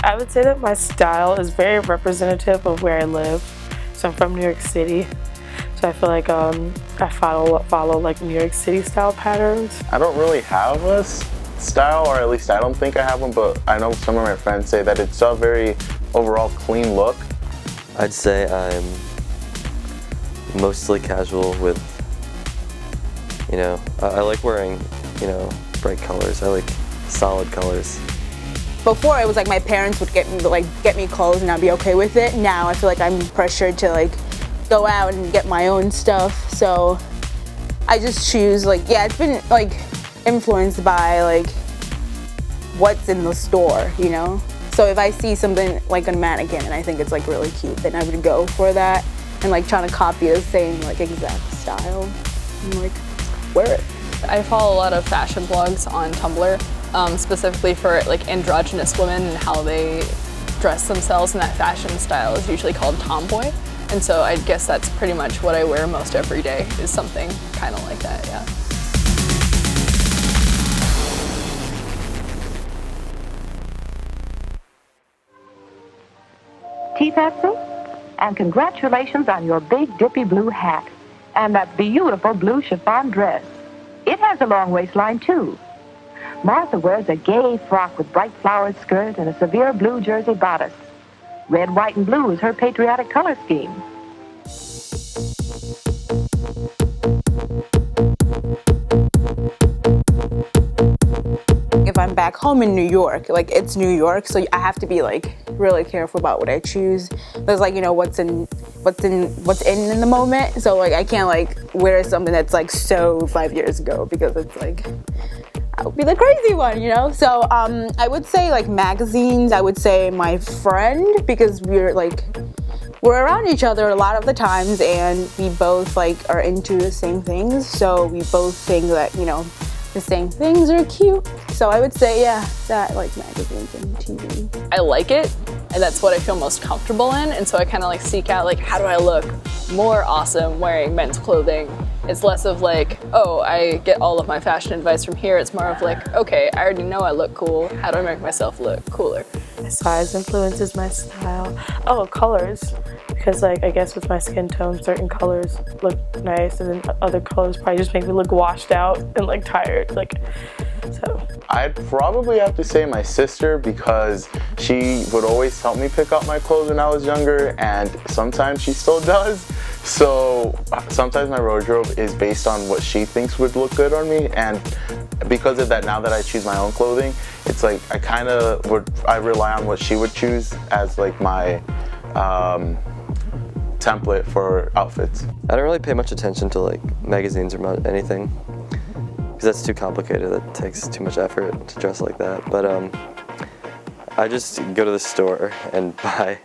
I would say that my style is very representative of where I live. So I'm from New York City. So I feel like I follow like New York City style patterns. I don't really have a style, or at least I don't think I have one, but I know some of my friends say that it's a very overall clean look. I'd say I'm mostly casual with, I like wearing, bright colors. I like solid colors. Before, it was like my parents would get me clothes and I'd be okay with it. Now I feel like I'm pressured to go out and get my own stuff. So I just choose it's been influenced by what's in the store, So if I see something like a mannequin and I think it's really cute, then I would go for that and trying to copy the same exact style and wear it. I follow a lot of fashion blogs on Tumblr, specifically for androgynous women and how they dress themselves, and that fashion style is usually called tomboy. And so I guess that's pretty much what I wear most every day, is something kind of like that, yeah. Tea, Patsy? And congratulations on your big dippy blue hat and that beautiful blue chiffon dress. It has a long waistline, too. Martha wears a gay frock with bright flowered skirt and a severe blue jersey bodice. Red, white, and blue is her patriotic color scheme. If I'm back home in New York, it's New York, so I have to be really careful about what I choose. There's what's in the moment. So I can't wear something that's so 5 years ago, because it's I would be the crazy one, So I would say magazines. I would say my friend, because we're around each other a lot of the times, and we both are into the same things. So we both think that the same things are cute. So I would say, that magazines and TV. I like it, and that's what I feel most comfortable in, and so I kind of seek out how do I look more awesome wearing men's clothing. It's less of oh, I get all of my fashion advice from here. It's more of okay, I already know I look cool. How do I make myself look cooler? Size influences my style. Oh, colors. Because I guess with my skin tone, certain colors look nice, and then other colors probably just make me look washed out and tired. So. I'd probably have to say my sister, because she would always help me pick out my clothes when I was younger, and sometimes she still does. So sometimes my wardrobe is based on what she thinks would look good on me, and because of that, now that I choose my own clothing, it's I rely on what she would choose as my template for outfits. I don't really pay much attention to magazines or anything, because that's too complicated. That takes too much effort to dress like that. But I just go to the store and buy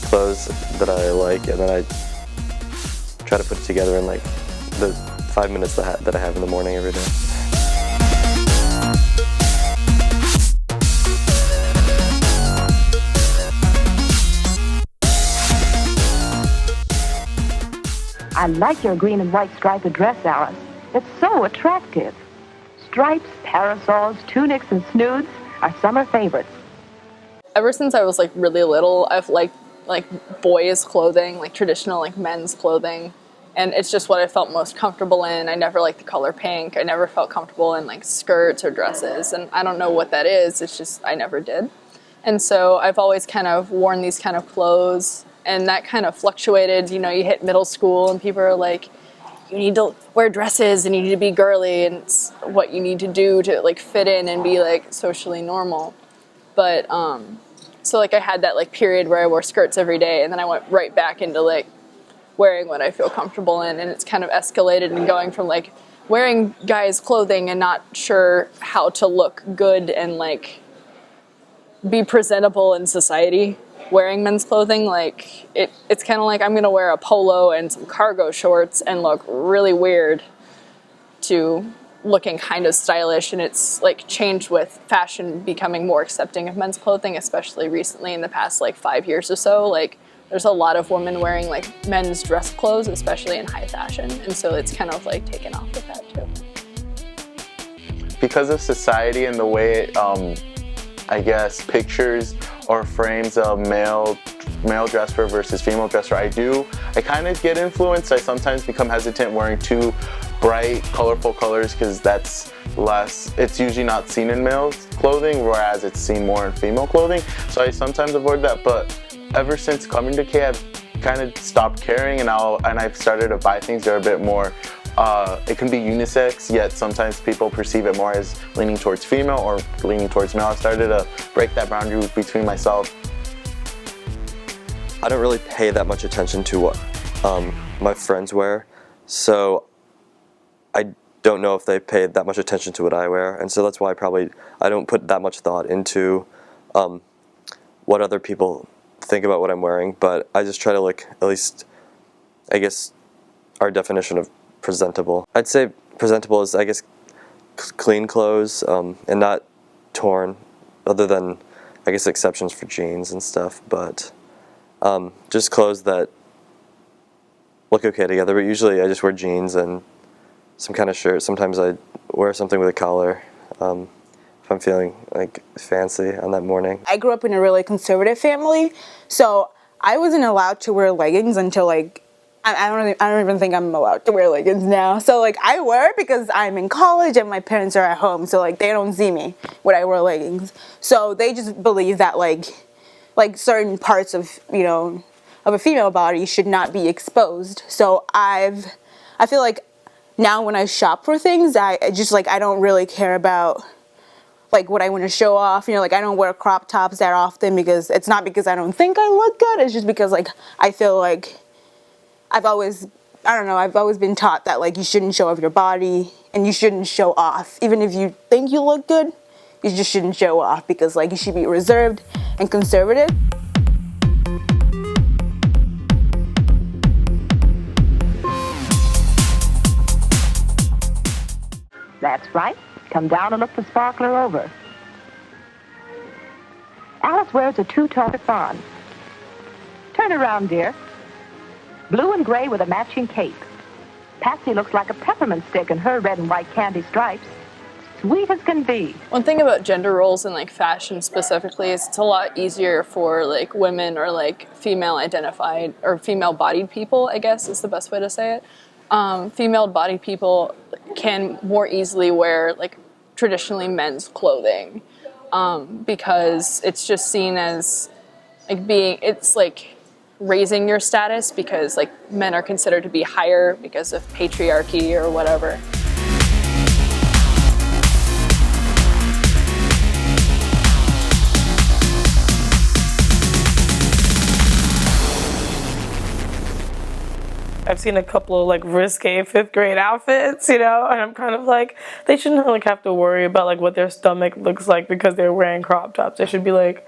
clothes that I like, and then I try to put it together in the 5 minutes that I have in the morning every day. I like your green and white striped dress, Alice. It's so attractive. Stripes, parasols, tunics, and snoods are summer favorites. Ever since I was really little, I've liked boys' clothing, traditional men's clothing, and it's just what I felt most comfortable in. I never liked the color pink. I never felt comfortable in skirts or dresses, and I don't know what that is. It's just I never did. And so I've always kind of worn these kind of clothes, and that kind of fluctuated. You hit middle school and people are you need to wear dresses and you need to be girly, and it's what you need to do to fit in and be socially normal. But so I had that period where I wore skirts every day, and then I went right back into wearing what I feel comfortable in, and it's kind of escalated and going from wearing guys' clothing and not sure how to look good and be presentable in society. Wearing men's clothing, it's kind of I'm gonna wear a polo and some cargo shorts and look really weird, to looking kind of stylish. And it's changed with fashion becoming more accepting of men's clothing, especially recently in the past 5 years or so. There's a lot of women wearing men's dress clothes, especially in high fashion, and so it's kind of taken off with that too. Because of society and the way I guess pictures or frames of male dresser versus female dresser, I kind of get influenced. I sometimes become hesitant wearing too bright, colorful colors because it's usually not seen in male clothing, whereas it's seen more in female clothing. So I sometimes avoid that, but ever since coming to K, I've kind of stopped caring, and I've started to buy things that are a bit more, it can be unisex, yet sometimes people perceive it more as leaning towards female or leaning towards male. I've started to break that boundary between myself. I don't really pay that much attention to what my friends wear, so I don't know if they pay that much attention to what I wear, and so that's why I don't put that much thought into what other people think about what I'm wearing, but I just try to look, at least, I guess, our definition of presentable. I'd say presentable is, I guess, clean clothes and not torn, other than, I guess, exceptions for jeans and stuff, but just clothes that look okay together. But usually I just wear jeans and some kind of shirt. Sometimes I wear something with a collar if I'm feeling like fancy on that morning. I grew up in a really conservative family, so I wasn't allowed to wear leggings until like I don't even think I'm allowed to wear leggings now. So like I wear it because I'm in college and my parents are at home, so like they don't see me when I wear leggings. So they just believe that like certain parts of, you know, of a female body should not be exposed. So I feel like now when I shop for things, I just like I don't really care about like what I want to show off. You know, like I don't wear crop tops that often because it's not because I don't think I look good. It's just because like I feel like I've always been taught that like you shouldn't show off your body and you shouldn't show off. Even if you think you look good, you just shouldn't show off because like you should be reserved and conservative. That's right. Come down and look the sparkler over. Alice wears a two-tone chiffon. Turn around, dear. Blue and gray with a matching cape. Patsy looks like a peppermint stick in her red and white candy stripes. Sweet as can be. One thing about gender roles and like fashion specifically is it's a lot easier for like women or like female identified or female bodied people, I guess is the best way to say it. Female bodied people can more easily wear like traditionally men's clothing because it's just seen as like it's like raising your status because like men are considered to be higher because of patriarchy or whatever. I've seen a couple of like risque 5th grade outfits, you know, and I'm kind of like, they shouldn't like have to worry about like what their stomach looks like because they're wearing crop tops. They should be like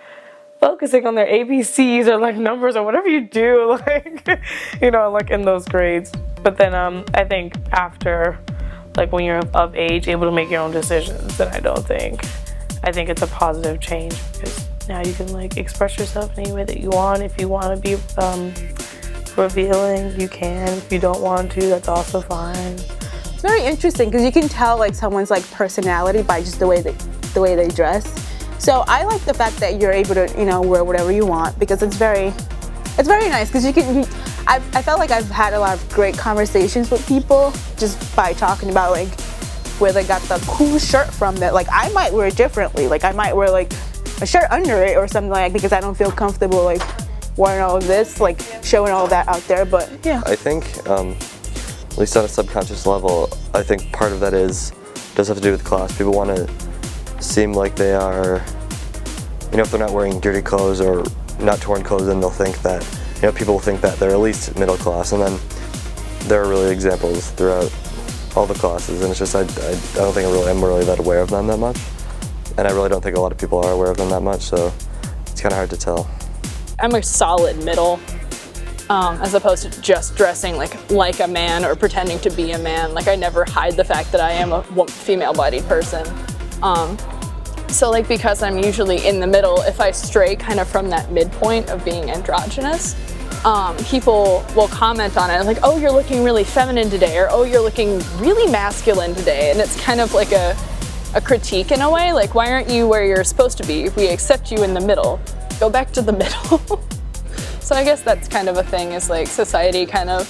focusing on their ABCs or like numbers or whatever you do, like, you know, like in those grades. But then I think after, like when you're of age, able to make your own decisions, then I think it's a positive change because now you can like express yourself in any way that you want. If you want to be revealing, you can. If you don't want to, that's also fine. It's very interesting because you can tell like someone's like personality by just the way they dress. So I like the fact that you're able to, you know, wear whatever you want because it's very nice because I felt like I've had a lot of great conversations with people just by talking about like where they got the cool shirt from that like I might wear differently. Like I might wear like a shirt under it or something like because I don't feel comfortable like wearing all of this, like showing all of that out there, but yeah. I think, at least on a subconscious level, I think part of that does have to do with class. People want to seem like they are, you know, if they're not wearing dirty clothes or not torn clothes, then they'll think that, you know, people will think that they're at least middle class, and then there are really examples throughout all the classes, and it's just, I don't think I'm really that aware of them that much, and I really don't think a lot of people are aware of them that much, so it's kind of hard to tell. I'm a solid middle, as opposed to just dressing like a man or pretending to be a man. Like I never hide the fact that I am a female-bodied person. So like because I'm usually in the middle, if I stray kind of from that midpoint of being androgynous, people will comment on it like, oh, you're looking really feminine today, or oh, you're looking really masculine today, and it's kind of like a critique in a way. Like, why aren't you where you're supposed to be? If we accept you in the middle, go back to the middle. So I guess that's kind of a thing, is like society kind of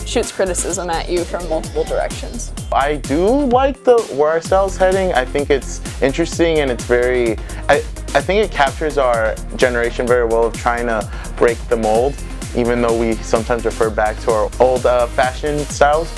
shoots criticism at you from multiple directions. I do like where our style's heading. I think it's interesting, and it's very, I think it captures our generation very well of trying to break the mold, even though we sometimes refer back to our old fashion styles.